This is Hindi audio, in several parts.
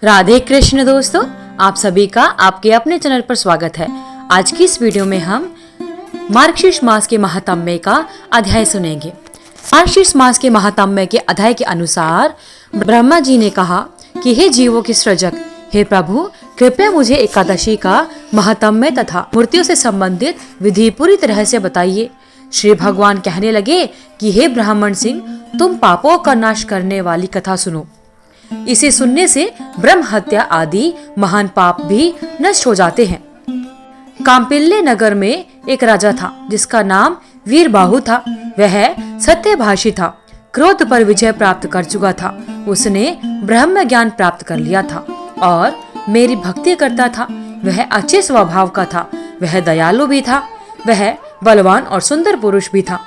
राधे कृष्ण दोस्तों, आप सभी का आपके अपने चैनल पर स्वागत है। आज की इस वीडियो में हम मार्गशीर्ष मास के महात्म्य का अध्याय सुनेंगे। मार्गशीर्ष मास के महात्म्य के अध्याय के अनुसार ब्रह्मा जी ने कहा कि हे जीवों के सृजक, हे प्रभु, कृपया मुझे एकादशी का महात्म्य तथा मूर्तियों से संबंधित विधि पूरी तरह से बताइए। श्री भगवान कहने लगे कि हे ब्राह्मण सिंह, तुम पापों का नाश करने वाली कथा सुनो। इसे सुनने से ब्रह्म हत्या आदि महान पाप भी नष्ट हो जाते हैं। काम्पिल्य नगर में एक राजा था जिसका नाम वीरबाहु था। वह सत्यभाषी था, क्रोध पर विजय प्राप्त कर चुका था। उसने ब्रह्म ज्ञान प्राप्त कर लिया था और मेरी भक्ति करता था। वह अच्छे स्वभाव का था, वह दयालु भी था, वह बलवान और सुंदर पुरुष भी था।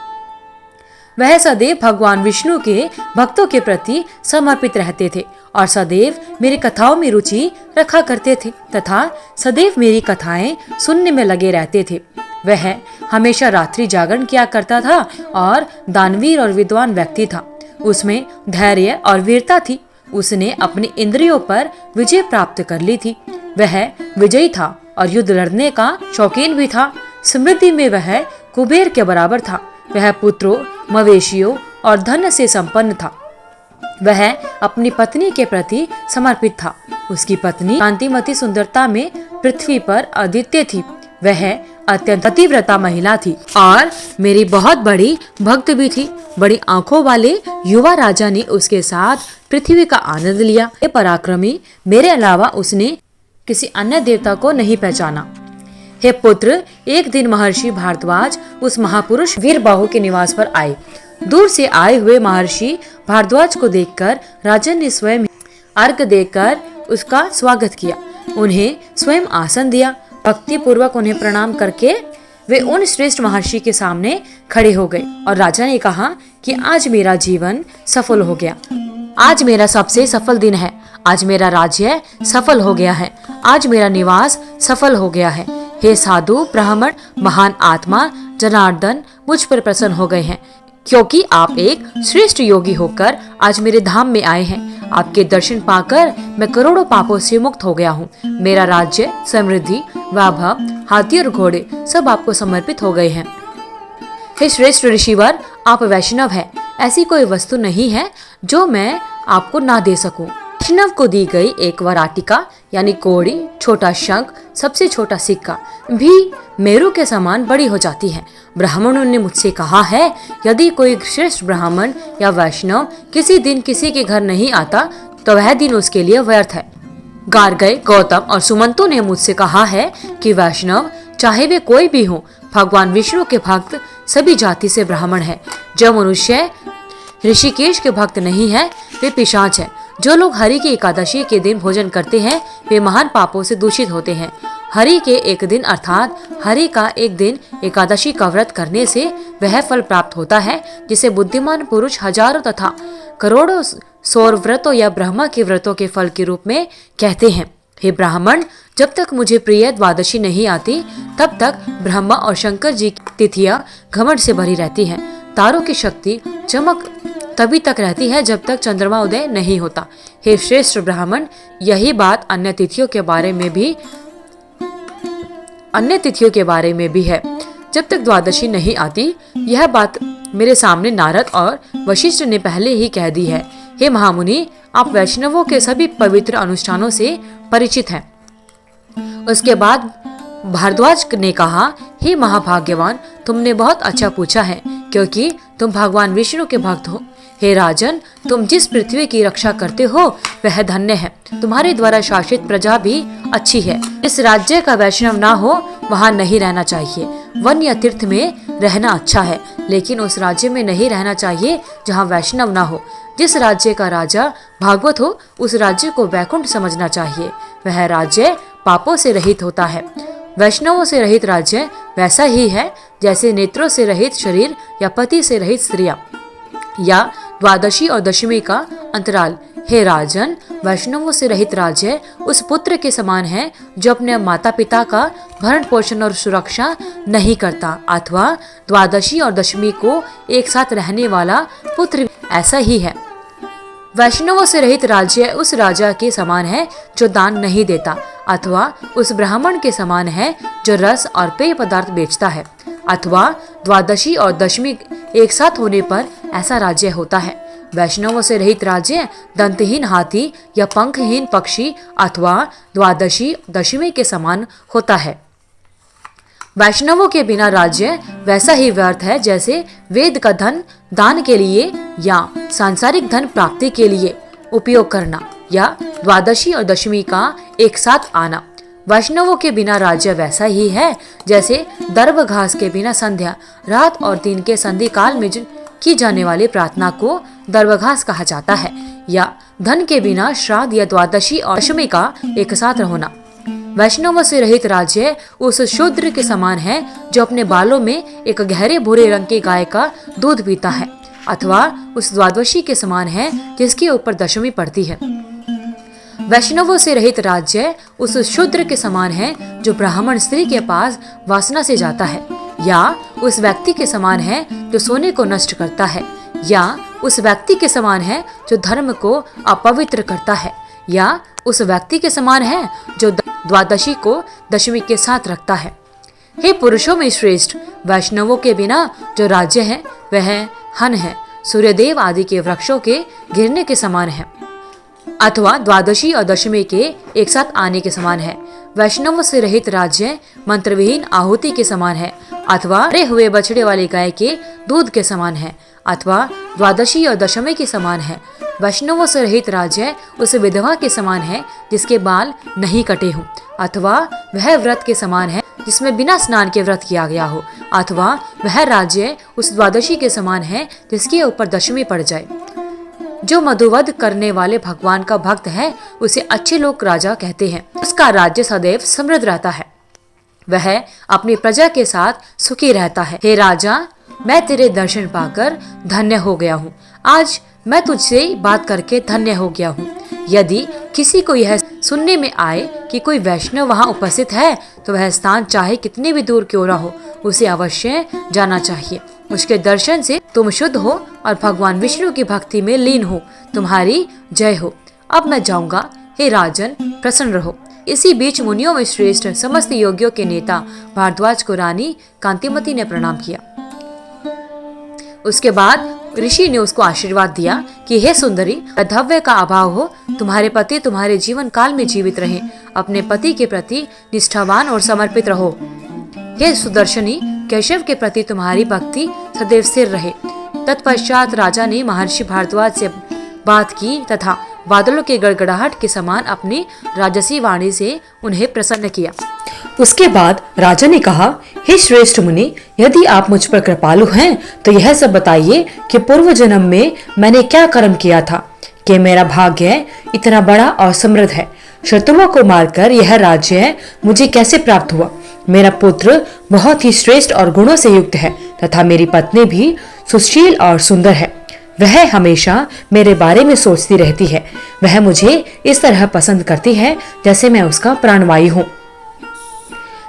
वह सदैव भगवान विष्णु के भक्तों के प्रति समर्पित रहते थे और सदैव मेरी कथाओं में रुचि रखा करते थे तथा सदैव मेरी कथाएं सुनने में लगे रहते थे। वह हमेशा रात्रि जागरण किया करता था और दानवीर और विद्वान व्यक्ति था। उसमें धैर्य और वीरता थी। उसने अपनी इंद्रियों पर विजय प्राप्त कर ली थी। वह विजयी था और युद्ध लड़ने का शौकीन भी था। समृद्धि में वह कुबेर के बराबर था। वह पुत्रों, मवेशियों और धन से संपन्न था। वह अपनी पत्नी के प्रति समर्पित था। उसकी पत्नी कांतिमती सुंदरता में पृथ्वी पर अद्वितीय थी। वह अत्यंत पतिव्रता महिला थी और मेरी बहुत बड़ी भक्त भी थी। बड़ी आंखों वाले युवा राजा ने उसके साथ पृथ्वी का आनंद लिया। ये पराक्रमी, मेरे अलावा उसने किसी अन्य देवता को नहीं पहचाना। हे पुत्र, एक दिन महर्षि भारद्वाज उस महापुरुष वीरबाहु के निवास पर आए। दूर से आए हुए महर्षि भारद्वाज को देखकर राजन ने स्वयं अर्घ देकर उसका स्वागत किया। उन्हें स्वयं आसन दिया। भक्ति पूर्वक उन्हें प्रणाम करके वे उन श्रेष्ठ महर्षि के सामने खड़े हो गए और राजा ने कहा कि आज मेरा जीवन सफल हो गया। आज मेरा सबसे सफल दिन है। आज मेरा राज्य सफल हो गया है। आज मेरा निवास सफल हो गया है। हे साधु, ब्राह्मण, महान आत्मा जनार्दन मुझ पर प्रसन्न हो गए हैं, क्योंकि आप एक श्रेष्ठ योगी होकर आज मेरे धाम में आए हैं। आपके दर्शन पाकर मैं करोड़ों पापों से मुक्त हो गया हूँ। मेरा राज्य, समृद्धि, वैभव, हाथी और घोड़े सब आपको समर्पित हो गए हैं। हे श्रेष्ठ ऋषिवर, आप वैष्णव हैं। ऐसी कोई वस्तु नहीं है जो मैं आपको ना दे सकूं। वैष्णव को दी गई एक वराटिका यानी कोड़ी, छोटा शंख, सबसे छोटा सिक्का भी मेरू के समान बड़ी हो जाती है। ब्राह्मणों ने मुझसे कहा है, यदि कोई श्रेष्ठ ब्राह्मण या वैष्णव किसी दिन किसी के घर नहीं आता तो वह दिन उसके लिए व्यर्थ है। गार्गय, गौतम और सुमंतों ने मुझसे कहा है कि वैष्णव, चाहे वे कोई भी हो, भगवान विष्णु के भक्त सभी जाति से ब्राह्मण है। जो मनुष्य ऋषिकेश के भक्त नहीं है वे पिशाच है। जो लोग हरि की एकादशी के दिन भोजन करते हैं वे महान पापों से दूषित होते हैं। हरि के एक दिन अर्थात हरि का एक दिन एकादशी का व्रत करने से वह फल प्राप्त होता है जिसे बुद्धिमान पुरुष हजारों तथा करोड़ों सौर व्रतों या ब्रह्मा के व्रतों के फल के रूप में कहते हैं। हे ब्राह्मण, जब तक मुझे प्रिय द्वादशी नहीं आती तब तक ब्रह्मा और शंकर जी की तिथियां घमंड से भरी रहती हैं। तारों की शक्ति, चमक तभी तक रहती है जब तक चंद्रमा उदय नहीं होता। हे श्रेष्ठ ब्राह्मण, यही बात अन्य तिथियों के बारे में भी है। जब तक द्वादशी नहीं आती, यह बात मेरे सामने नारद और वशिष्ठ ने पहले ही कह दी है। हे महामुनि, आप वैष्णवों के सभी पवित्र अनुष्ठानों से परिचित हैं। उसके बाद भारद्वाज ने कहा, हे महाभाग्यवान, तुमने बहुत अच्छा पूछा है क्योंकि तुम भगवान विष्णु के भक्त हो। हे राजन, तुम जिस पृथ्वी की रक्षा करते हो वह धन्य है। तुम्हारे द्वारा शासित प्रजा भी अच्छी है। इस राज्य का वैष्णव ना हो वहाँ नहीं रहना चाहिए। वन या तीर्थ में रहना अच्छा है, लेकिन उस राज्य में नहीं रहना चाहिए जहाँ वैष्णव ना हो। जिस राज्य का राजा भागवत हो उस राज्य को वैकुंठ समझना चाहिए। वह राज्य पापों से रहित होता है। वैष्णवों से रहित राज्य वैसा ही है जैसे नेत्रों से रहित शरीर या पति से रहित स्त्रियां या द्वादशी और दशमी का अंतराल। हे राजन, वैष्णवों से रहित राज्य उस पुत्र के समान है जो अपने माता पिता का भरण पोषण और सुरक्षा नहीं करता, अथवा द्वादशी और दशमी को एक साथ रहने वाला पुत्र ऐसा ही है। वैष्णवों से रहित राज्य उस राजा के समान है जो दान नहीं देता, अथवा उस ब्राह्मण के समान है जो रस और पेय पदार्थ बेचता है, अथवा द्वादशी और दशमी एक साथ होने पर ऐसा राज्य होता है। वैष्णवों से रहित राज्य दंतहीन हाथी या पंखहीन पक्षी अथवा द्वादशी दशमी के समान होता है। वैष्णवों के बिना राज्य वैसा ही व्यर्थ है जैसे वेद का धन दान के लिए या सांसारिक धन प्राप्ति के लिए उपयोग करना या द्वादशी और दशमी का एक साथ आना। वैष्णवों के बिना राज्य वैसा ही है जैसे दर्भ घास के बिना संध्या, रात और दिन के संधि काल में की जाने वाली प्रार्थना को दर्भघास कहा जाता है, या धन के बिना श्राद्ध या द्वादशी और दशमी का एक साथ होना। वैष्णवों से रहित राज्य उस शूद्र के समान है जो अपने बालों में एक गहरे भूरे रंग की गाय का दूध पीता है, अथवा उस द्वादशी के समान है जिसके ऊपर दशमी पड़ती है। वैष्णवों से रहित राज्य उस शूद्र के समान है जो ब्राह्मण स्त्री के पास वासना से जाता है, या उस व्यक्ति के समान है जो सोने को नष्ट करता है, या उस व्यक्ति के समान है जो धर्म को अपवित्र करता है, या उस व्यक्ति के समान है जो द्वादशी को दशमी के साथ रखता है। हे पुरुषों में श्रेष्ठ, वैष्णवों के बिना जो राज्य है वह हन है, सूर्यदेव आदि के वृक्षों के गिरने के समान है, अथवा द्वादशी और दशमी के एक साथ आने के समान है। वैष्णवों से रहित राज्य मंत्रविहीन आहुति के समान है, अथवा मरे हुए बछड़े वाली गाय के दूध के समान है, अथवा द्वादशी और दशमी के समान है। वैष्णवों से रहित राज्य उस विधवा के समान है जिसके बाल नहीं कटे हों, अथवा वह व्रत के समान है जिसमें बिना स्नान के व्रत किया गया हो, अथवा वह राज्य उस द्वादशी के समान है जिसके ऊपर दशमी पड़ जाए। जो मधुवध करने वाले भगवान का भक्त है उसे अच्छे लोग राजा कहते हैं। उसका राज्य सदैव समृद्ध रहता है, वह अपनी प्रजा के साथ सुखी रहता है। हे राजा, मैं तेरे दर्शन पाकर धन्य हो गया हूँ। आज मैं तुझसे बात करके धन्य हो गया हूँ। यदि किसी को यह सुनने में आए कि कोई वैष्णव वहाँ उपस्थित है तो वह स्थान चाहे कितने भी दूर क्यों ना हो उसे अवश्य जाना चाहिए। उसके दर्शन से तुम शुद्ध हो और भगवान विष्णु की भक्ति में लीन हो। तुम्हारी जय हो। अब मैं जाऊंगा, हे राजन प्रसन्न रहो। इसी बीच मुनियों में श्रेष्ठ समस्त योगियों के नेता भारद्वाज को रानी कांतिमती ने प्रणाम किया। उसके बाद ऋषि ने उसको आशीर्वाद दिया कि हे सुंदरी, वैधव्य का अभाव हो, तुम्हारे पति तुम्हारे जीवन काल में जीवित रहे, अपने पति के प्रति निष्ठावान और समर्पित रहो। हे सुदर्शनी, केशव के प्रति तुम्हारी भक्ति सदैव स्थिर रहे। तत्पश्चात राजा ने महर्षि भारद्वाज से बात की तथा बादलों के गड़गड़ाहट के समान अपनी राजसी वाणी से उन्हें प्रसन्न किया। उसके बाद राजा ने कहा, हे श्रेष्ठ मुनि, यदि आप मुझ पर कृपालु हैं तो यह सब बताइए कि पूर्व जन्म में मैंने क्या कर्म किया था कि मेरा भाग्य इतना बड़ा और समृद्ध है। शत्रुओं को मारकर यह राज्य मुझे कैसे प्राप्त हुआ। मेरा पुत्र बहुत ही श्रेष्ठ और गुणों से युक्त है तथा मेरी पत्नी भी सुशील और सुंदर है। वह हमेशा मेरे बारे में सोचती रहती है। वह मुझे इस तरह पसंद करती है जैसे मैं उसका प्राणवायु हूँ।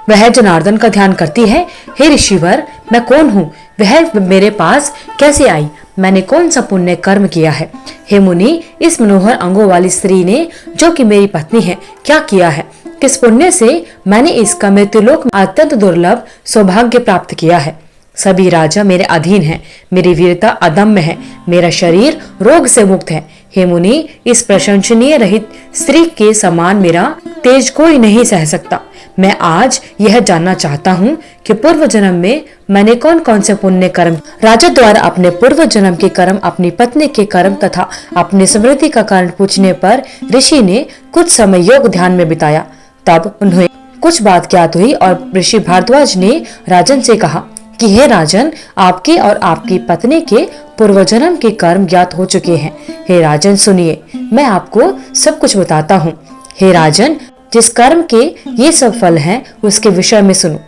वह जनार्दन का ध्यान करती है। हे ऋषिवर, मैं कौन हूँ? वह मेरे पास कैसे आई? मैंने कौन सा पुण्य कर्म किया है? हे मुनि, इस मनोहर अंगों वाली स्त्री ने जो कि मेरी पत्नी है क्या किया है? किस पुण्य से मैंने इसका मृत्युलोक में अत्यंत दुर्लभ सौभाग्य प्राप्त किया है? सभी राजा मेरे अधीन हैं। मेरी वीरता अदम्य है। मेरा शरीर रोग से मुक्त है। हे मुनि, इस प्रशंसनीय रहित स्त्री के समान मेरा तेज कोई नहीं सह सकता। मैं आज यह जानना चाहता हूँ कि पूर्व जन्म में मैंने कौन कौन से पुण्य कर्म। राजा द्वारा अपने पूर्व जन्म के कर्म, अपनी पत्नी के कर्म तथा अपनी समृद्धि का कारण पूछने पर ऋषि ने कुछ समय योग ध्यान में बिताया। तब उन्हें कुछ बात ज्ञात हुई और ऋषि भारद्वाज ने राजन से कहा कि हे राजन, आपके और आपकी पत्नी के पूर्व जन्म के कर्म ज्ञात हो चुके हैं। हे राजन सुनिए, मैं आपको सब कुछ बताता हूँ। हे राजन, जिस कर्म के ये सब फल हैं उसके विषय में सुनो।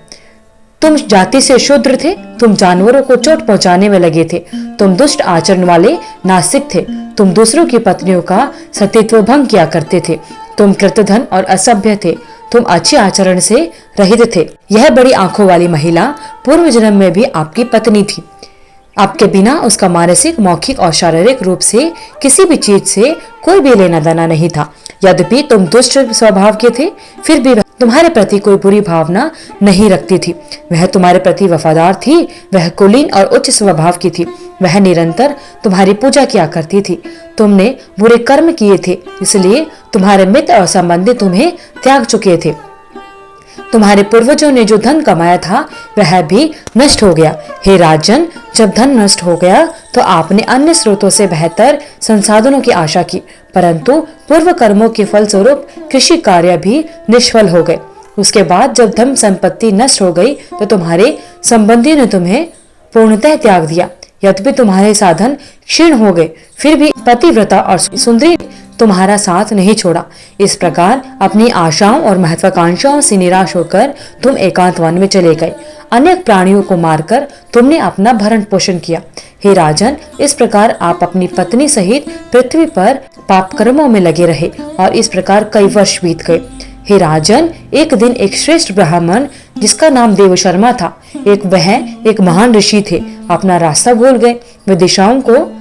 तुम जाति से शूद्र थे, तुम जानवरों को चोट पहुंचाने में लगे थे, तुम दुष्ट आचरण वाले नास्तिक थे, तुम दूसरों की पत्नियों का सतीत्व भंग किया करते थे, तुम कृतधन और असभ्य थे, तुम अच्छे आचरण से रहित थे। यह बड़ी आंखों वाली महिला पूर्व जन्म में भी आपकी पत्नी थी। आपके बिना उसका मानसिक, मौखिक और शारीरिक रूप से किसी भी चीज से कोई भी लेना देना नहीं था। यद्यपि तुम दुष्ट स्वभाव के थे, फिर भी वह तुम्हारे प्रति कोई बुरी भावना नहीं रखती थी। वह तुम्हारे प्रति वफादार थी। वह कुलीन और उच्च स्वभाव की थी। वह निरंतर तुम्हारी पूजा किया करती थी। तुमने बुरे कर्म किए थे, इसलिए तुम्हारे मित्र और संबंधी तुम्हें त्याग चुके थे। तुम्हारे पूर्वजों ने जो धन कमाया था वह भी नष्ट हो गया। हे राजन, जब धन नष्ट हो गया तो आपने अन्य स्रोतों से बेहतर संसाधनों की आशा की, परंतु पूर्व कर्मों के फलस्वरूप कृषि कार्य भी निष्फल हो गए। उसके बाद जब धन संपत्ति नष्ट हो गई तो तुम्हारे संबंधी ने तुम्हें पूर्णतः त्याग दिया। यद्यपि तुम्हारे साधन क्षीण हो गए, फिर भी पतिव्रता और सुंदरी तुम्हारा साथ नहीं छोड़ा। इस प्रकार अपनी आशाओं और महत्वाकांक्षाओं से निराश होकर तुम एकांत वन में चले गए। अनेक प्राणियों को मारकर तुमने अपना भरण पोषण किया। हे राजन, इस प्रकार आप अपनी पत्नी सहित पृथ्वी पर पाप कर्मों में लगे रहे और इस प्रकार कई वर्ष बीत गए। हे राजन, एक दिन एक श्रेष्ठ ब्राह्मण जिसका नाम देवशर्मा था, एक महान ऋषि थे, अपना रास्ता भूल गए। वे दिशाओं को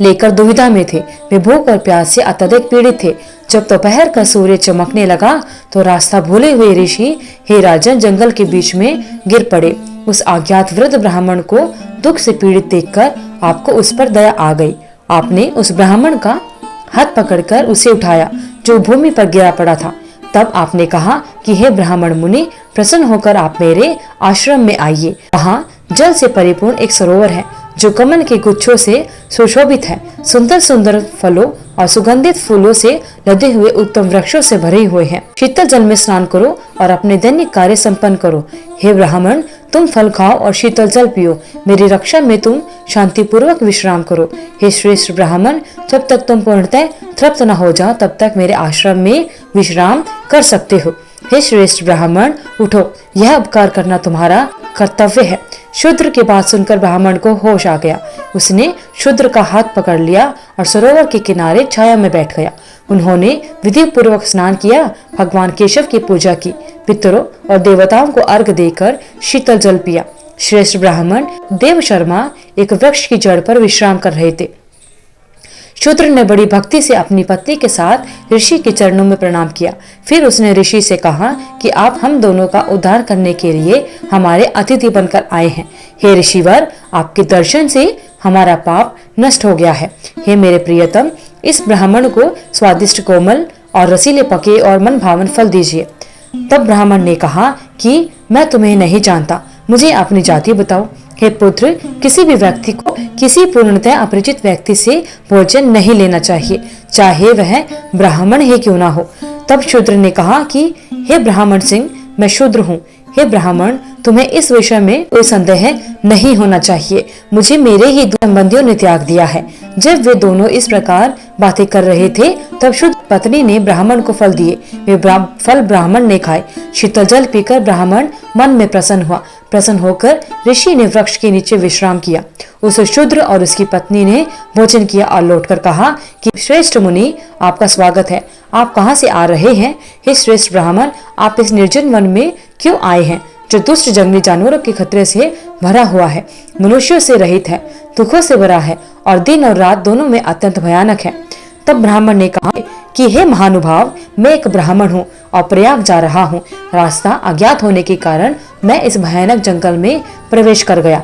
लेकर दुविधा में थे। वे भूख और प्यास से अत्यधिक पीड़ित थे। जब दोपहर का सूर्य चमकने लगा तो रास्ता भूले हुए ऋषि हे राजन जंगल के बीच में गिर पड़े। उस अज्ञात वृद्ध ब्राह्मण को दुख से पीड़ित देखकर आपको उस पर दया आ गई। आपने उस ब्राह्मण का हाथ पकड़कर उसे उठाया जो भूमि पर गिरा पड़ा था। तब आपने कहा कि हे ब्राह्मण मुनि, प्रसन्न होकर आप मेरे आश्रम में आइए। वहाँ जल से परिपूर्ण एक सरोवर है जो कमल के गुच्छों से सुशोभित है। सुंदर सुंदर फलों और सुगंधित फूलों से लदे हुए उत्तम वृक्षों से भरे हुए हैं। शीतल जल में स्नान करो और अपने दैनिक कार्य संपन्न करो। हे ब्राह्मण, तुम फल खाओ और शीतल जल पियो। मेरी रक्षा में तुम शांति पूर्वक विश्राम करो। हे श्रेष्ठ ब्राह्मण, जब तक तुम पूर्णतः तृप्त न हो जाओ तब तक मेरे आश्रम में विश्राम कर सकते हो। हे श्रेष्ठ ब्राह्मण, उठो, यह उपकार करना तुम्हारा कर्तव्य है। शूद्र की बात सुनकर ब्राह्मण को होश आ गया। उसने शूद्र का हाथ पकड़ लिया और सरोवर के किनारे छाया में बैठ गया। उन्होंने विधि पूर्वक स्नान किया, भगवान केशव की पूजा की, पितरों और देवताओं को अर्घ देकर शीतल जल पिया। श्रेष्ठ ब्राह्मण देवशर्मा एक वृक्ष की जड़ पर विश्राम कर रहे थे। शूद्र ने बड़ी भक्ति से अपनी पत्नी के साथ ऋषि के चरणों में प्रणाम किया। फिर उसने ऋषि से कहा कि आप हम दोनों का उद्धार करने के लिए हमारे अतिथि बनकर आए हैं। हे ऋषिवर, आपके दर्शन से हमारा पाप नष्ट हो गया है। हे मेरे प्रियतम, इस ब्राह्मण को स्वादिष्ट कोमल और रसीले पके और मन भावन फल दीजिए। तब ब्राह्मण ने कहा कि मैं तुम्हें नहीं जानता, मुझे अपनी जाति बताओ। हे पुत्र, किसी भी व्यक्ति को किसी पूर्णतः अपरिचित व्यक्ति से भोजन नहीं लेना चाहिए, चाहे वह ब्राह्मण ही क्यों ना हो। तब शूद्र ने कहा कि हे ब्राह्मण सिंह, मैं शूद्र हूँ। हे ब्राह्मण, तुम्हें इस विषय में कोई संदेह नहीं होना चाहिए। मुझे मेरे ही दो संबंधियों ने त्याग दिया है। जब वे दोनों इस प्रकार बातें कर रहे थे तब शुद्ध पत्नी ने ब्राह्मण को फल दिए। वे फल ब्राह्मण ने खाए। शीतल जल पीकर ब्राह्मण मन में प्रसन्न हुआ। प्रसन्न होकर ऋषि ने वृक्ष के नीचे विश्राम किया। उस शूद्र और उसकी पत्नी ने भोजन किया और लौटकर कहा कि श्रेष्ठ मुनि, आपका स्वागत है। आप कहाँ से आ रहे हैं? हे श्रेष्ठ ब्राह्मण, आप इस निर्जन वन में क्यों आए हैं जो दुष्ट जंगली जानवरों के खतरे से भरा हुआ है, मनुष्यों से रहित है, दुखों से भरा है और दिन और रात दोनों में अत्यंत भयानक है। तब ब्राह्मण ने कहा कि हे महानुभाव, मैं एक ब्राह्मण हूँ और प्रयाग जा रहा हूँ। रास्ता अज्ञात होने के कारण मैं इस भयानक जंगल में प्रवेश कर गया।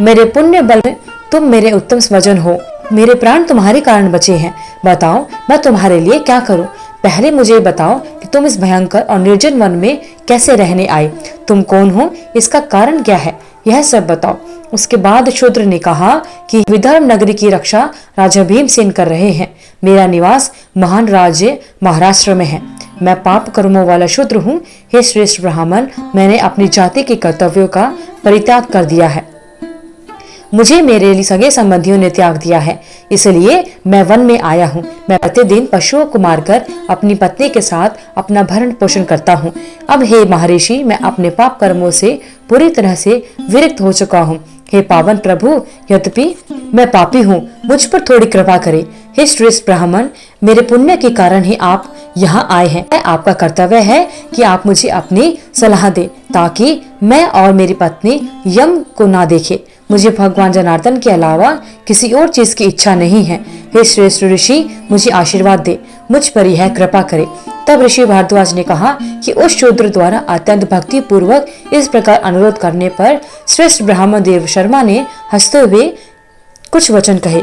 मेरे पुण्य बल में तुम मेरे उत्तम स्वजन हो। मेरे प्राण तुम्हारे कारण बचे हैं। बताओ, मैं तुम्हारे लिए क्या करूं? पहले मुझे बताओ कि तुम इस भयंकर और निर्जन वन में कैसे रहने आए? तुम कौन हो? इसका कारण क्या है? यह सब बताओ। उसके बाद शूद्र ने कहा कि विदर्भ नगरी की रक्षा राजा भीमसेन कर रहे हैं। मेरा निवास महान राज्य महाराष्ट्र में है। मैं पाप कर्मों वाला शूद्र हूँ। हे श्रेष्ठ ब्राह्मण, मैंने अपनी जाति के कर्तव्यों का परित्याग कर दिया है। मुझे मेरे सगे संबंधियों ने त्याग दिया है, इसलिए मैं वन में आया हूँ। मैं प्रतिदिन पशुओं को मारकर अपनी पत्नी के साथ अपना भरण पोषण करता हूँ। अब हे महर्षि, मैं अपने पाप कर्मों से पूरी तरह से विरक्त हो चुका हूँ। हे पावन प्रभु, यद्यपि मैं पापी हूँ, मुझ पर थोड़ी कृपा करें। हे श्रेष्ठ ब्राह्मण, मेरे पुण्य के कारण ही आप यहाँ आए हैं। आपका कर्तव्य है कि आप मुझे अपनी सलाह दें ताकि मैं और मेरी पत्नी यम को ना देखें। मुझे भगवान जनार्दन के अलावा किसी और चीज की इच्छा नहीं है। हे श्रेष्ठ ऋषि, मुझे आशीर्वाद दे, मुझ पर यह कृपा करे। तब ऋषि भारद्वाज ने कहा कि उस शूद्र द्वारा अत्यंत भक्ति पूर्वक इस प्रकार अनुरोध करने पर श्रेष्ठ ब्राह्मण देव शर्मा ने हंसते हुए कुछ वचन कहे।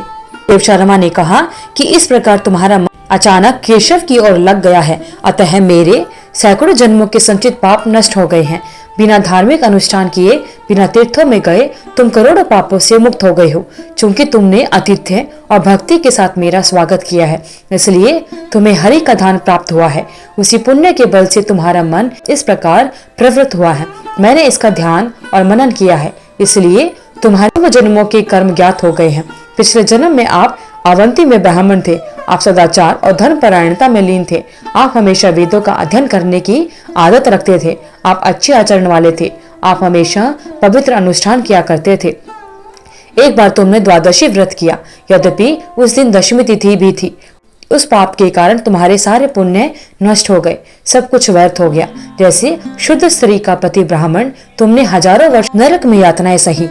देव शर्मा ने कहा कि इस प्रकार तुम्हारा मन अचानक केशव की ओर लग गया है, अतः मेरे सैकड़ों जन्मों के संचित पाप नष्ट हो गए हैं। बिना धार्मिक अनुष्ठान किए, बिना तीर्थों में गए तुम करोड़ों पापों से मुक्त हो गए हो। चूंकि तुमने आतिथ्य और भक्ति के साथ मेरा स्वागत किया है, इसलिए तुम्हें हरि का दान प्राप्त हुआ है। उसी पुण्य के बल से तुम्हारा मन इस प्रकार प्रवृत्त हुआ है। मैंने इसका ध्यान और मनन किया है, इसलिए तुम्हारे जन्मों के कर्म ज्ञात हो गए हैं। पिछले जन्म में आप अवंती में ब्राह्मण थे। आप सदाचार और धर्म परायणता में लीन थे। आप हमेशा वेदों का अध्ययन करने की आदत रखते थे। आप अच्छे आचरण वाले थे। आप हमेशा पवित्र अनुष्ठान किया करते थे। एक बार तुमने द्वादशी व्रत किया, यद्यपि उस दिन दशमी तिथि भी थी। उस पाप के कारण तुम्हारे सारे पुण्य नष्ट हो गए, सब कुछ व्यर्थ हो गया। जैसे शुद्ध स्त्री का पति ब्राह्मण, तुमने हजारों वर्ष नरक में यातनाएं सही,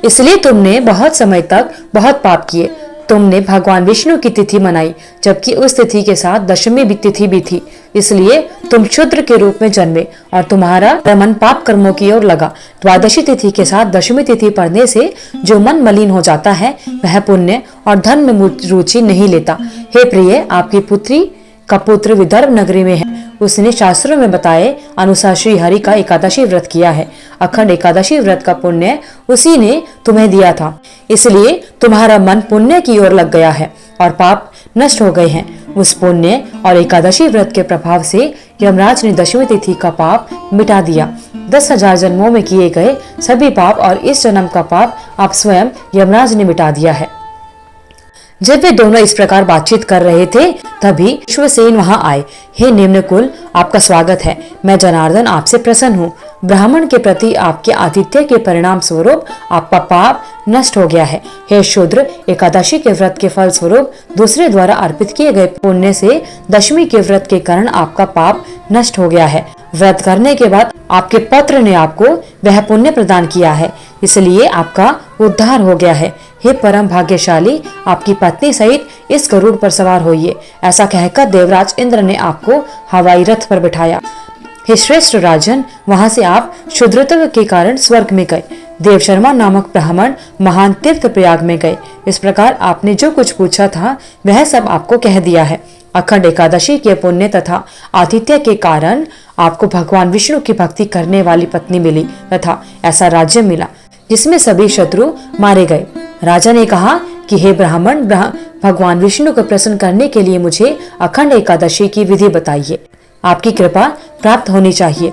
इसलिए तुमने बहुत समय तक बहुत पाप किए। तुमने भगवान विष्णु की तिथि मनाई, जबकि उस तिथि के साथ दशमी तिथि भी थी, इसलिए तुम शूद्र के रूप में जन्मे और तुम्हारा मन पाप कर्मों की ओर लगा। द्वादशी तिथि के साथ दशमी तिथि पढ़ने से जो मन मलिन हो जाता है, वह पुण्य और धन में रुचि नहीं लेता। हे प्रिय, आपकी पुत्री का पुत्र विदर्भ नगरी में है। उसने शास्त्रों में बताए अनुसार श्री हरि का एकादशी व्रत किया है। अखंड एकादशी व्रत का पुण्य उसी ने तुम्हें दिया था, इसलिए तुम्हारा मन पुण्य की ओर लग गया है और पाप नष्ट हो गए हैं। उस पुण्य और एकादशी व्रत के प्रभाव से यमराज ने दशमी तिथि का पाप मिटा दिया। 10,000 जन्मों में किए गए सभी पाप और इस जन्म का पाप आप स्वयं यमराज ने मिटा दिया है। जब वे दोनों इस प्रकार बातचीत कर रहे थे, तभी विश्वसेन वहां आए। हे निम्नकुल, आपका स्वागत है। मैं जनार्दन आपसे प्रसन्न हूँ। ब्राह्मण के प्रति आपके आतिथ्य के परिणाम स्वरूप आपका पाप नष्ट हो गया है। हे शूद्र, एकादशी के व्रत के फल स्वरूप दूसरे द्वारा अर्पित किए गए पुण्य से दशमी के व्रत के कारण आपका पाप नष्ट हो गया है। व्रत करने के बाद आपके पत्र ने आपको वह पुण्य प्रदान किया है, इसलिए आपका उद्धार हो गया है। हे परम भाग्यशाली, आपकी पत्नी सहित इस गरुड़ पर सवार होइए। ऐसा कहकर देवराज इंद्र ने आपको हवाई रथ पर बिठाया। हे श्रेष्ठ राजन, वहां से आप शूद्रत्व के कारण स्वर्ग में गए। देव शर्मा नामक ब्राह्मण महान तीर्थ प्रयाग में गए। इस प्रकार आपने जो कुछ पूछा था वह सब आपको कह दिया है। अखंड एकादशी के पुण्य तथा आतिथ्य के कारण आपको भगवान विष्णु की भक्ति करने वाली पत्नी मिली तथा ऐसा राज्य मिला जिसमें सभी शत्रु मारे गए। राजा ने कहा कि हे ब्राह्मण, भगवान विष्णु को प्रसन्न करने के लिए मुझे अखंड एकादशी की विधि बताइए। आपकी कृपा प्राप्त होनी चाहिए।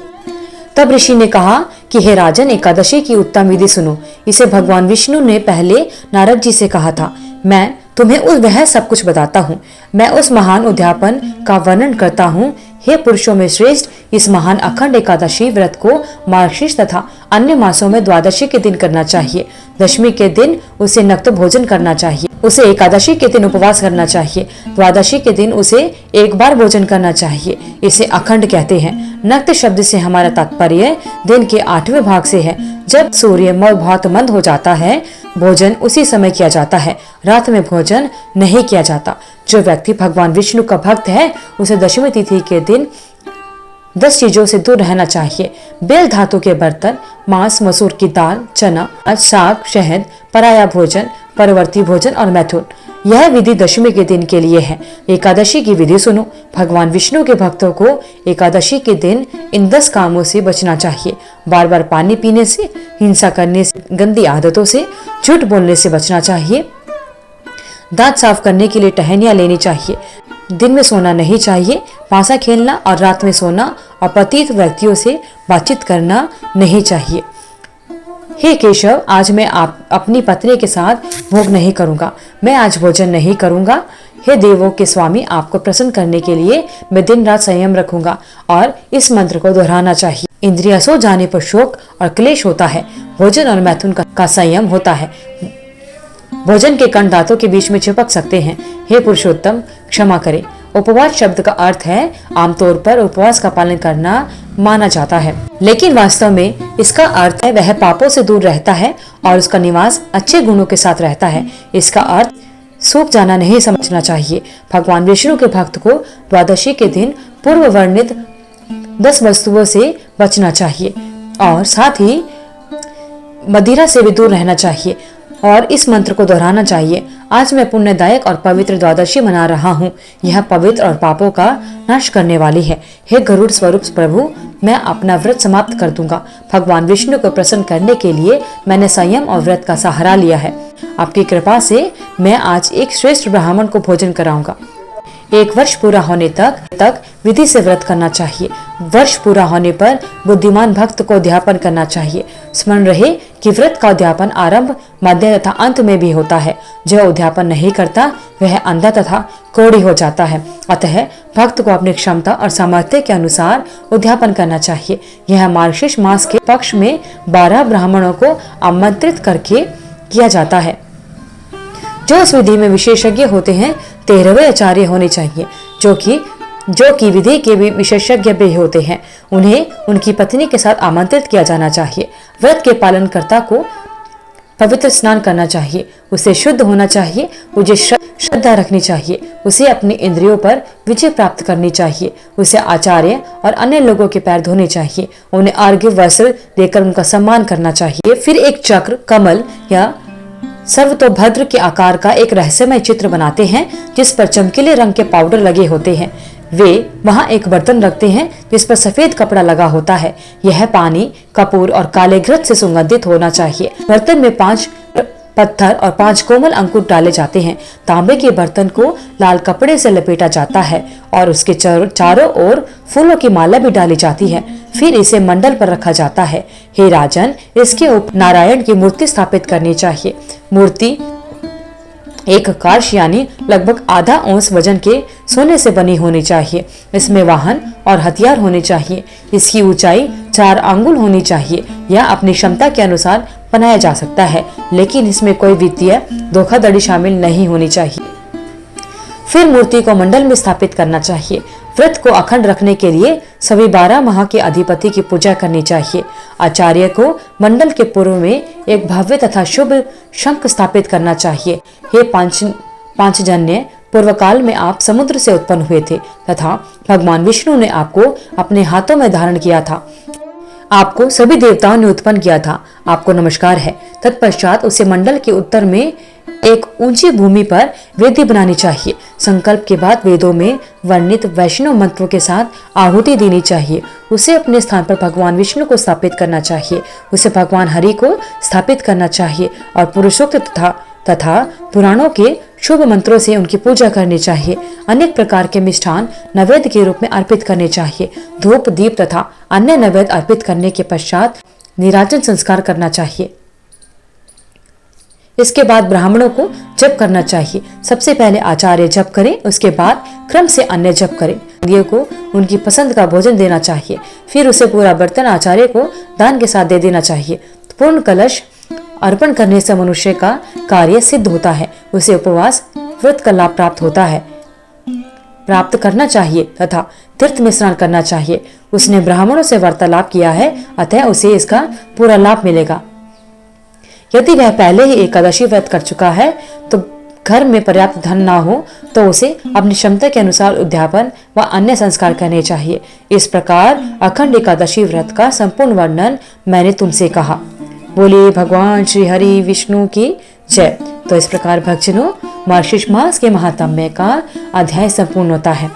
तब ऋषि ने कहा कि हे राजन, एकादशी की उत्तम विधि सुनो। इसे भगवान विष्णु ने पहले नारद जी से कहा था। मैं तुम्हें वह सब कुछ बताता हूँ। मैं उस महान उद्यापन का वर्णन करता हूँ। हे पुरुषों में श्रेष्ठ, इस महान अखंड एकादशी व्रत को मार्गशीर्ष तथा अन्य मासों में द्वादशी के दिन करना चाहिए। दशमी के दिन उसे नक्त भोजन करना चाहिए। उसे एकादशी के दिन उपवास करना चाहिए। द्वादशी के दिन उसे एक बार भोजन करना चाहिए। इसे अखंड कहते हैं। नक्त शब्द से हमारा तात्पर्य दिन के 8वें भाग से है। जब सूर्य बहुत मंद हो जाता है, भोजन उसी समय किया जाता है। रात में भोजन नहीं किया जाता। जो व्यक्ति भगवान विष्णु का भक्त है, उसे दशमी तिथि के दिन 10 चीजों से दूर रहना चाहिए। बेल धातु के बर्तन, मांस, मसूर की दाल, चना, साग, शहद, पराया भोजन, परवर्ती भोजन और मैथुन। यह विधि दशमी के दिन के लिए है। एकादशी की विधि सुनो। भगवान विष्णु के भक्तों को एकादशी के दिन इन 10 कामों से बचना चाहिए। बार बार पानी पीने से, हिंसा करने से, गंदी आदतों से, झूठ बोलने से बचना चाहिए। दांत साफ करने के लिए टहनियाँ लेनी चाहिए। दिन में सोना नहीं चाहिए। पासा खेलना और रात में सोना और पतित व्यक्तियों से बातचीत करना नहीं चाहिए। हे केशव, आज मैं अपनी पत्नी के साथ भोग नहीं करूंगा। मैं आज भोजन नहीं करूंगा। हे देवों के स्वामी, आपको प्रसन्न करने के लिए मैं दिन रात संयम रखूंगा और इस मंत्र को दोहराना चाहिए। इंद्रियां सो जाने पर शोक और क्लेश होता है। भोजन और मैथुन का संयम होता है। भोजन के कण दांतों के बीच में चिपक सकते हैं। हे पुरुषोत्तम, क्षमा करें। उपवास शब्द का अर्थ है आमतौर पर उपवास का पालन करना माना जाता है, लेकिन वास्तव में इसका अर्थ है वह पापों से दूर रहता है और उसका निवास अच्छे गुणों के साथ रहता है। इसका अर्थ सूख जाना नहीं समझना चाहिए। भगवान विष्णु के भक्त को द्वादशी के दिन पूर्व वर्णित 10 वस्तुओं से बचना चाहिए और साथ ही मदिरा से भी दूर रहना चाहिए और इस मंत्र को दोहराना चाहिए। आज मैं पुण्यदायक और पवित्र द्वादशी मना रहा हूँ। यह पवित्र और पापों का नाश करने वाली है। हे गरुड़ स्वरूप प्रभु, मैं अपना व्रत समाप्त कर दूंगा। भगवान विष्णु को प्रसन्न करने के लिए मैंने संयम और व्रत का सहारा लिया है। आपकी कृपा से मैं आज एक श्रेष्ठ ब्राह्मण को भोजन कराऊंगा। 1 वर्ष पूरा होने तक विधि से व्रत करना चाहिए। वर्ष पूरा होने पर बुद्धिमान भक्त को उद्यापन करना चाहिए। स्मरण रहे कि व्रत का उद्यापन आरंभ, मध्य तथा अंत में भी होता है। जो उद्यापन नहीं करता वह अंधा तथा कोढ़ी हो जाता है। अतः भक्त को अपनी क्षमता और सामर्थ्य के अनुसार उद्यापन करना चाहिए। यह मार्गशीर्ष मास के पक्ष में 12 ब्राह्मणों को आमंत्रित करके किया जाता है। जो इस विधि में विशेषज्ञ होते हैं 13वें आचार्य होने चाहिए, जो कि विधि के भी विशेषज्ञ भी होते हैं। उन्हें उनकी पत्नी के साथ आमंत्रित किया जाना चाहिए। व्रत के पालनकर्ता को पवित्र स्नान करना चाहिए, उसे शुद्ध होना चाहिए, उसे श्रद्धा रखनी चाहिए, उसे अपनी इंद्रियों पर विजय प्राप्त करनी चाहिए, उसे आचार्य और अन्य लोगों के पैर धोने चाहिए, उन्हें अर्घ्य वस्त्र देकर उनका सम्मान करना चाहिए। फिर एक चक्र, कमल या सर्वतोभद्र के आकार का एक रहस्यमय चित्र बनाते हैं जिस पर चमकीले रंग के पाउडर लगे होते हैं। वे वहां एक बर्तन रखते हैं जिस पर सफेद कपड़ा लगा होता है। यह पानी, कपूर और काले घृत से सुगंधित होना चाहिए। बर्तन में 5 पत्थर और 5 कोमल अंकुर डाले जाते हैं। तांबे के बर्तन को लाल कपड़े से लपेटा जाता है और उसके चारों ओर फूलों की माला भी डाली जाती है। फिर इसे मंडल पर रखा जाता है। हे राजन, इसके ऊपर नारायण की मूर्ति स्थापित करनी चाहिए। मूर्ति 1 कार्श यानी लगभग आधा औंस वजन के सोने से बनी होनी चाहिए। इसमें वाहन और हथियार होने चाहिए। इसकी ऊंचाई 4 अंगुल होनी चाहिए। यह अपनी क्षमता के अनुसार बनाया जा सकता है, लेकिन इसमें कोई वित्तीय धोखाधड़ी शामिल नहीं होनी चाहिए। फिर मूर्ति को मंडल में स्थापित करना चाहिए। व्रत को अखंड रखने के लिए सभी 12 माह के अधिपति की पूजा करनी चाहिए। आचार्य को मंडल के पूर्व में एक भव्य तथा शुभ शंख स्थापित करना चाहिए। हे पांचजन्य, पूर्व काल में आप समुद्र से उत्पन्न हुए थे तथा भगवान विष्णु ने आपको अपने हाथों में धारण किया था। आपको सभी देवताओं ने उत्पन्न किया था। आपको नमस्कार है। तत्पश्चात उसे मंडल के उत्तर में एक ऊंची भूमि पर वेदी बनानी चाहिए। संकल्प के बाद वेदों में वर्णित वैष्णव मंत्रों के साथ आहुति देनी चाहिए। उसे अपने स्थान पर भगवान विष्णु को स्थापित करना चाहिए। उसे भगवान हरि को स्थापित करना चाहिए और पुरुषोक्त तथा पुराणों के शुभ मंत्रों से उनकी पूजा करनी चाहिए। अनेक प्रकार के मिष्ठान नैवेद्य के रूप में अर्पित करने चाहिए। धूप, दीप तथा अन्य नैवेद्य अर्पित करने के पश्चात निराजन संस्कार करना चाहिए। इसके बाद ब्राह्मणों को जप करना चाहिए। सबसे पहले आचार्य जप करें, उसके बाद क्रम से अन्य जप करें। दियों को उनकी पसंद का भोजन देना चाहिए। फिर उसे पूरा बर्तन आचार्य को दान के साथ दे देना चाहिए। पूर्ण कलश अर्पण करने से मनुष्य का कार्य सिद्ध होता है। उसे उपवास व्रत का लाभ प्राप्त करना चाहिए तथा तीर्थ में स्नान करना चाहिए। उसने ब्राह्मणों से वार्तालाप किया है, अतः उसे इसका पूरा लाभ मिलेगा। यदि वह पहले ही एकादशी व्रत कर चुका है तो घर में पर्याप्त धन ना हो तो उसे अपनी क्षमता के अनुसार उद्यापन व अन्य संस्कार करने चाहिए। इस प्रकार अखंड एकादशी व्रत का संपूर्ण वर्णन मैंने तुमसे कहा। बोलिए भगवान श्री हरि विष्णु की जय। तो इस प्रकार भक्तजनों, मार्गशीर्ष मास के महात्म्य का अध्याय संपूर्ण होता है।